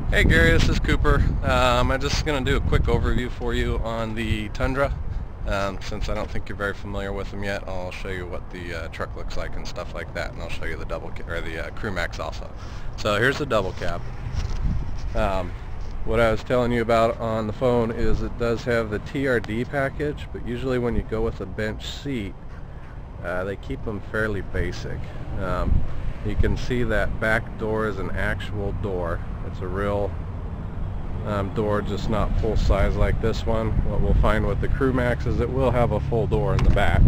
Hey Gary, this is Cooper. I'm just going to do a quick overview for you on the Tundra. Since I don't think you're very familiar with them yet, I'll show you what the truck looks like and stuff like that, and I'll show you the Cremax also. So here's the double cab. What I was telling you about on the phone is it does have the TRD package, but usually when you go with a bench seat, they keep them fairly basic. You can see that back door is an actual door. It's a real door, just not full size like this one. What we'll find with the Cremax is it will have a full door in the back.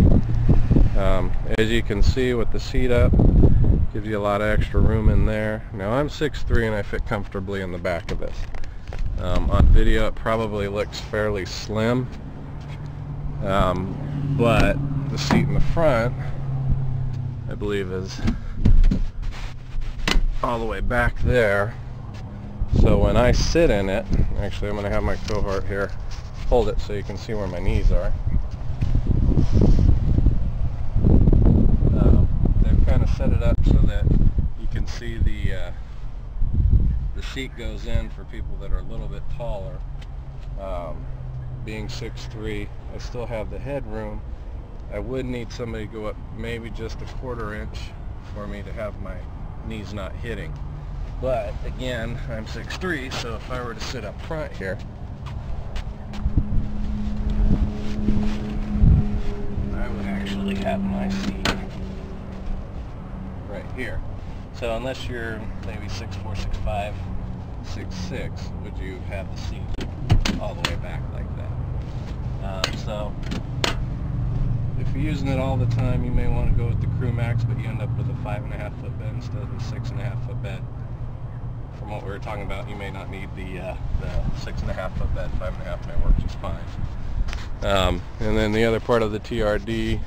As you can see with the seat up, gives you a lot of extra room in there. Now I'm 6'3" and I fit comfortably in the back of this. On video it probably looks fairly slim, but the seat in the front I believe is all the way back there, so when I sit in it, actually I'm going to have my cohort here hold it so you can see where my knees are. They've kind of set it up so that you can see the seat goes in for people that are a little bit taller. Being 6'3", I still have the headroom. I would need somebody to go up maybe just a 1/4 inch for me to have my knees not hitting, but again I'm 6'3", so if I were to sit up front here, I would actually have my seat right here. So unless you're maybe 6'4", 6'5", 6'6", would you have the seat all the way back like that? So if you're using it all the time, you may want to go with the Cremax, but you end up with a 5.5 foot bed instead of a 6.5 foot bed. From what we were talking about, you may not need the 6.5 foot bed. 5.5 may work just fine. And then the other part of the TRD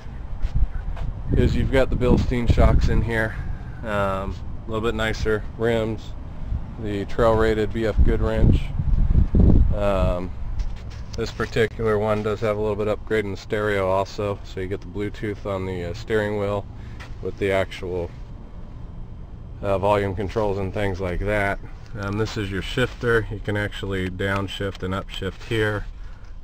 is you've got the Bilstein shocks in here. A little bit nicer rims, the trail rated BF Goodwrench. This particular one does have a little bit upgrade in the stereo also, so you get the Bluetooth on the steering wheel with the actual volume controls and things like that. This is your shifter. You can actually downshift and upshift here,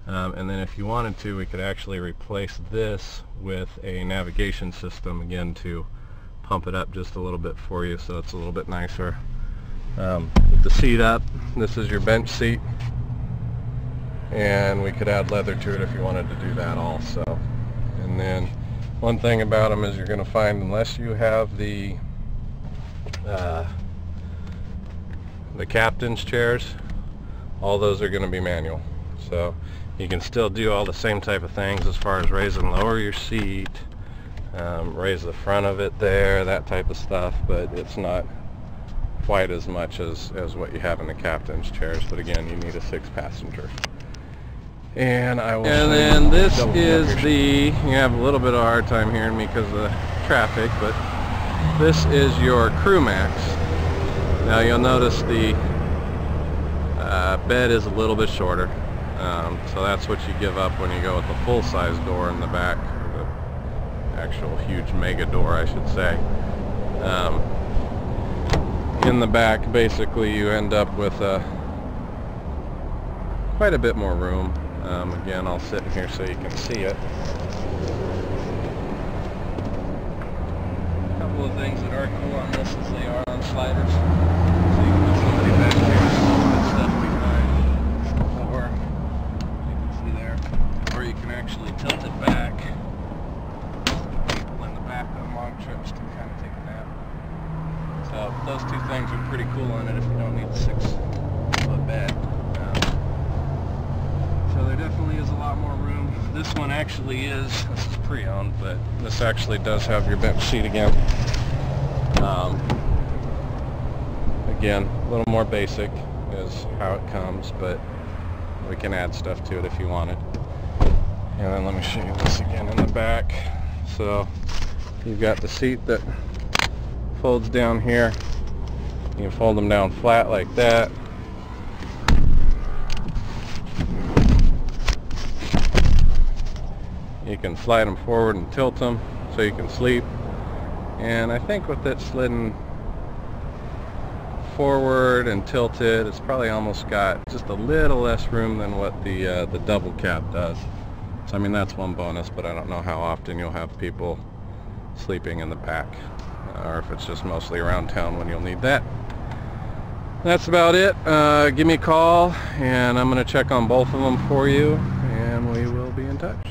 and then if you wanted to, we could actually replace this with a navigation system again to pump it up just a little bit for you, so it's a little bit nicer. With the seat up, this is your bench seat, and we could add leather to it if you wanted to do that also. And then one thing about them is you're going to find, unless you have the captain's chairs, all those are going to be manual. So you can still do all the same type of things as far as raise and lower your seat, raise the front of it there, that type of stuff, but it's not quite as much as what you have in the captain's chairs. But again, you need a 6-passenger. And then this is you have a little bit of a hard time hearing me because of the traffic, but this is your Cremax. Now you'll notice the bed is a little bit shorter, so that's what you give up when you go with the full-size door in the back, the actual huge mega door I should say. In the back basically you end up with quite a bit more room. Again, I'll sit in here so you can see it. A couple of things that are cool on this is they are on sliders. So you can put somebody back here and put stuff behind, or you can see there, or you can actually tilt it back. People in the back on long trips can kind of take a nap. So those two things are pretty cool on it if you don't need the 6-foot bed. So there definitely is a lot more room. This one actually this is pre-owned, but this actually does have your bench seat again. Again, a little more basic is how it comes, but we can add stuff to it if you wanted. And then let me show you this again in the back. So you've got the seat that folds down here. You can fold them down flat like that. You can slide them forward and tilt them so you can sleep. And I think with it slidden forward and tilted. It's probably almost got just a little less room than what the double cab does. So I mean, that's one bonus, but I don't know how often you'll have people sleeping in the back, or if it's just mostly around town when you'll need that. That's about it. Give me a call and I'm going to check on both of them for you, and we will be in touch.